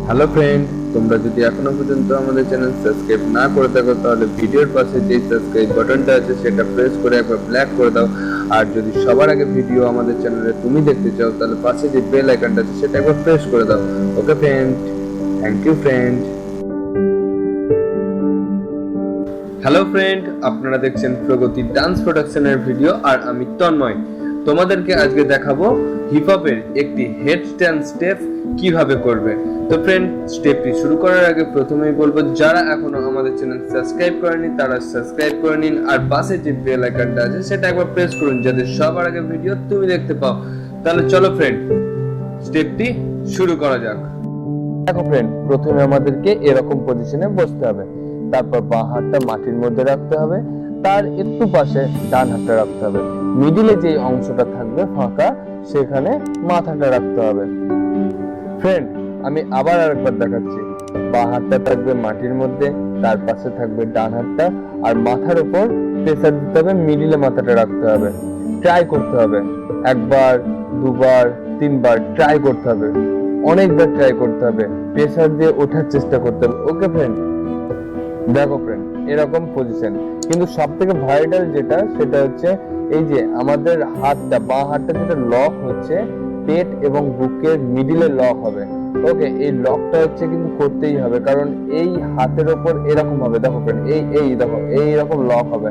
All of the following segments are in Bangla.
হ্যালো ফ্রেন্ড, তোমরা যদি এখনো পর্যন্ত আমাদের চ্যানেল সাবস্ক্রাইব না করে থাকো তাহলে ভিডিওর পাশে যে সাবস্ক্রাইব বাটনটা আছে সেটা প্রেস করে একবার ব্ল্যাক করে দাও। আর যদি সবার আগে ভিডিও আমাদের চ্যানেলে তুমি দেখতে চাও তাহলে পাশে যে বেল আইকনটা আছে সেটা একবার প্রেস করে দাও। Okay friend, thank you friend. Hello friend, আপনারা দেখছেন প্রগতি ডান্স প্রোডাকশনের ভিডিও আর আমি তন্ময়। তোমাদেরকে আজকে দেখাবো হিপ হপের একটি হেড স্ট্যান্ড স্টেপ কিভাবে করবে। তো ফ্রেন্ড, স্টেপটি শুরু করার আগে প্রথমেই বলবো যারা এখনো আমাদের চ্যানেল সাবস্ক্রাইব করেনি তারা সাবস্ক্রাইব করে নিন, আর পাশে যে বেল আইকনটা আছে সেটা একবার প্রেস করুন যাতে সবার আগে ভিডিও তুমি দেখতে পাও। তাহলে চলো ফ্রেন্ড, স্টেপটি শুরু করা যাক। দেখো ফ্রেন্ড, প্রথমে আমাদেরকে এরকম পজিশনে বসতে হবে, তারপর বাঁ হাতটা মাটির মধ্যে রাখতে হবে, তার একটু পাশে ডান হাতটা রাখতে হবে, মিডিলে যে অংশটা থাকবে ফাঁকা সেখানে মাথাটা রাখতে হবে। ফ্রেন্ড, আমি আবার আরেকবার দেখাচ্ছি। বাঁ হাতটা থাকবে মাটির মধ্যে, তার পাশে থাকবে ডান হাতটা, আর মাথার উপর প্রেসার দিতে হবে, মিডিলে মাথাটা রাখতে হবে। ট্রাই করতে হবে, একবার, দুবার, তিনবার ট্রাই করতে হবে, অনেকবার ট্রাই করতে হবে, প্রেসার দিয়ে ওঠার চেষ্টা করতে হবে। ওকে ফ্রেন্ড, দেখো ফ্রেন্ড, এরকম পজিশন। কিন্তু সব থেকে ভাইটাল যেটা সেটা হচ্ছে এই যে আমাদের হাতটা, বাঁ হাতটা যেটা লক হচ্ছে পেট এবং বুকের মিডিলে লক হবে। ওকে, এই লকটা হচ্ছে কিন্তু করতেই হবে, কারণ এই হাতের ওপর এরকম হবে। দেখো ফ্রেন্ড, এই দেখো এইরকম লক হবে।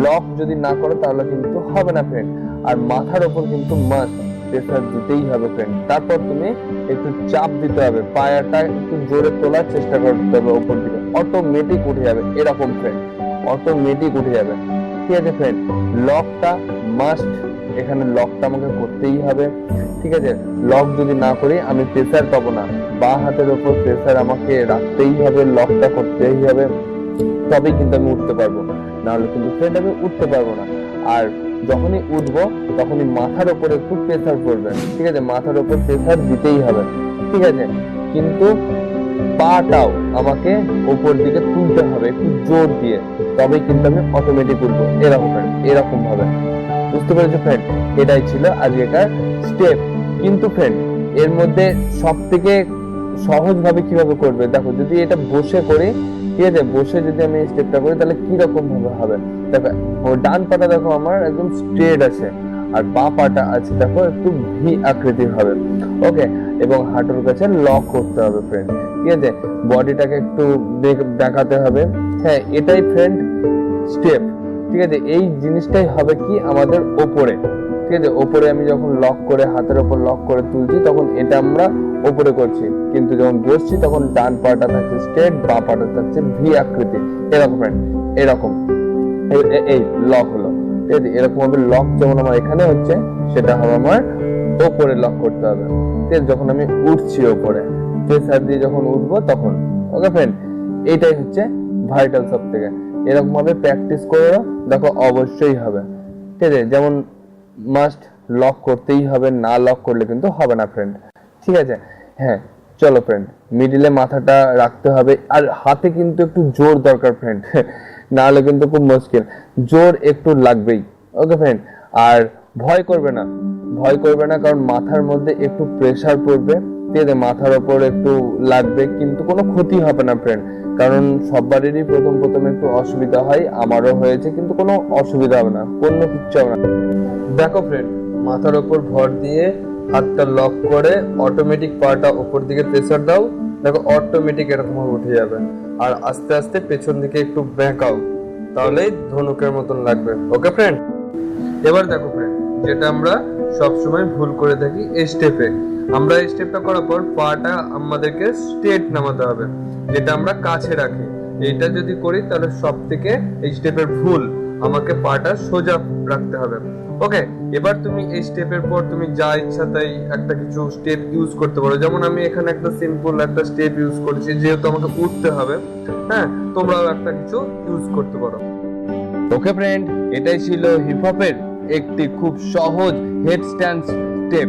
লক যদি না করো তাহলে কিন্তু হবে না ফ্রেন্ড। আর মাথার ওপর কিন্তু মাস্ট প্রেসার দিতেই হবে ফ্রেন্ড। তারপর তুমি একটু চাপ দিতে হবে, পায়াটা একটু জোরে তোলার চেষ্টা করতে হবে উপর দিকে, অটোমেটিক উঠে যাবে। এরকম ফ্রেন্ড, অটোমেটিক উঠে যাবে। ঠিক আছে ফ্রেন্ড, লকটা মাস্ট, এখানে লকটা আমাকে করতেই হবে। ঠিক আছে, লক যদি না করি আমি প্রেসার পাবো না। বাঁ হাতের উপর প্রেসার আমাকে রাখতেই হবে, লকটা করতেই হবে, তবেই কিন্তু আমি উঠতে পারবো, নাহলে কিন্তু ফ্রেন্ড আমি উঠতে পারবো না। আর যখনই উঠবো তখনই মাথার উপর একটু প্রেসার পড়বে। ঠিক আছে, মাথার উপর প্রেসার দিতেই হবে। ঠিক আছে, কিন্তু পাটাও আমাকে উপর দিকে তুলতে হবে একটু জোর দিয়ে, তবেই কিন্তু আমি অটোমেটিক উঠবো। এরকম ভাবে, বুঝতে পেরেছো ফ্রেন্ড? এটাই ছিল আজকেকার স্টেপ। কিন্তু ফ্রেন্ড, এর মধ্যে সব থেকে সহজ ভাবে কিভাবে করবে দেখো, যদি এটা বসে করি, ঠিক আছে, বসে যদি আমি স্টেপটা করি তাহলে কি রকম ভাবে হবে দেখো। ডান পাটা দেখো আমার একদম স্ট্রেট আছে, আর বাঁ পাটা আছে দেখো একটু ভি আকৃতির হবে। ওকে, এবং হাঁটুর কাছে লক করতে হবে ফ্রেন্ড। ঠিক আছে, বডিটাকে একটু দেখাতে হবে। হ্যাঁ, এটাই ফ্রেন্ড স্টেপ। ঠিক আছে, এই জিনিসটাই হবে কি আমাদের ওপরে। ঠিক আছে, ওপরে আমি যখন লক করে হাতের ওপর লক করে তুলছি তখন এটা আমরা ওপরে করছি, কিন্তু যখন বসছি তখন ডান পাটা থাকছে স্ট্রেট, বাঁ পাটা থাকছে ভি আকৃতি। এরকম ফ্রেন্ড, এরকম এই লক হলো। ঠিক আছে, এরকম ভাবে লক যেমন আমার এখানে হচ্ছে সেটা হবে আমার ওপরে লক করতে হবে। ঠিক আছে, যখন আমি উঠছি ওপরে প্রেসার দিয়ে যখন উঠবো তখন। ওকে ফ্রেন্ড, এইটাই হচ্ছে ভাইটাল সব থেকে। এরকম ভাবে প্র্যাকটিস করে দেখো, অবশ্যই হবে। ঠিক আছে, যেমন মাস্ট লক করতেই হবে, না লক করলে কিন্তু হবে না ফ্রেন্ড। ঠিক আছে, হ্যাঁ চলো ফ্রেন্ড, মিডিলে মাথাটা রাখতে হবে, আর হাতে কিন্তু একটু জোর দরকার ফ্রেন্ড, না হলে কিন্তু খুব মুশকিল, জোর একটু লাগবেই। ওকে ফ্রেন্ড, আর ভয় করবে না, কারণ মাথার মধ্যে একটু প্রেসার পড়বে। ঠিক আছে, মাথার ওপর একটু লাগবে, কিন্তু কোনো ক্ষতি হবে না ফ্রেন্ড, কারণ সবারই প্রথম একটু অসুবিধা হয়, আমারও হয়েছে, কিন্তু কোনো অসুবিধা হবে না, কোনো কিচ্ছু হবে না। দেখো ফ্রেন্ড, মাথার ওপর ভর দিয়ে হাতটা লক করে অটোমেটিক পাটা উপর দিকে প্রেসার দাও, দেখো অটোমেটিক এরকম উঠে যাবে। আর আস্তে আস্তে পেছন দিকে একটু ব্যাকাও, তাহলেই ধনুকের মতন লাগবে। ওকে ফ্রেন্ড, এবার দেখো ফ্রেন্ড, যেটা আমরা সবসময় ভুল করে থাকি এই স্টেপে, আমরা এই স্টেপটা করার পর পাটা আমাদেরকে স্ট্রেট নামাতে হবে, যেটা আমরা কাছে রাখি। এইটা যদি করি তাহলে সব থেকে এই স্টেপের ভুল, আমাকে পাটা সোজা রাখতে হবে। ওকে, এবার তুমি এই স্টেপের পর তুমি যা ইচ্ছা তাই একটা কিছু স্টেপ ইউজ করতে পারো। যেমন আমি এখানে একটা সিম্পল একটা স্টেপ ইউজ করেছি, যেহেতু আমাকে উঠতে হবে। হ্যাঁ, তোমরাও একটা কিছু ইউজ করতে পারো। ওকে ফ্রেন্ড, এটাই ছিল হিপ হপের একটি খুব সহজ হেড স্ট্যান্ড স্টেপ।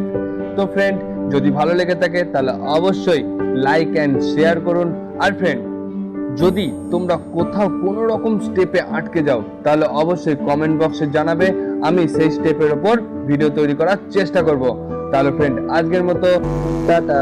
তো ফ্রেন্ড, যদি ভালো লেগে থাকে তাহলে অবশ্যই লাইক এন্ড শেয়ার করুন। আর ফ্রেন্ড, যদি তোমরা কোথাও কোনো রকম স্টেপে আটকে যাও তাহলে অবশ্যই কমেন্ট বক্সে জানাবে, আমি সেই স্টেপের উপর ভিডিও তৈরি করার চেষ্টা করব। তাহলে ফ্রেন্ড, আজকের মতো টাটা।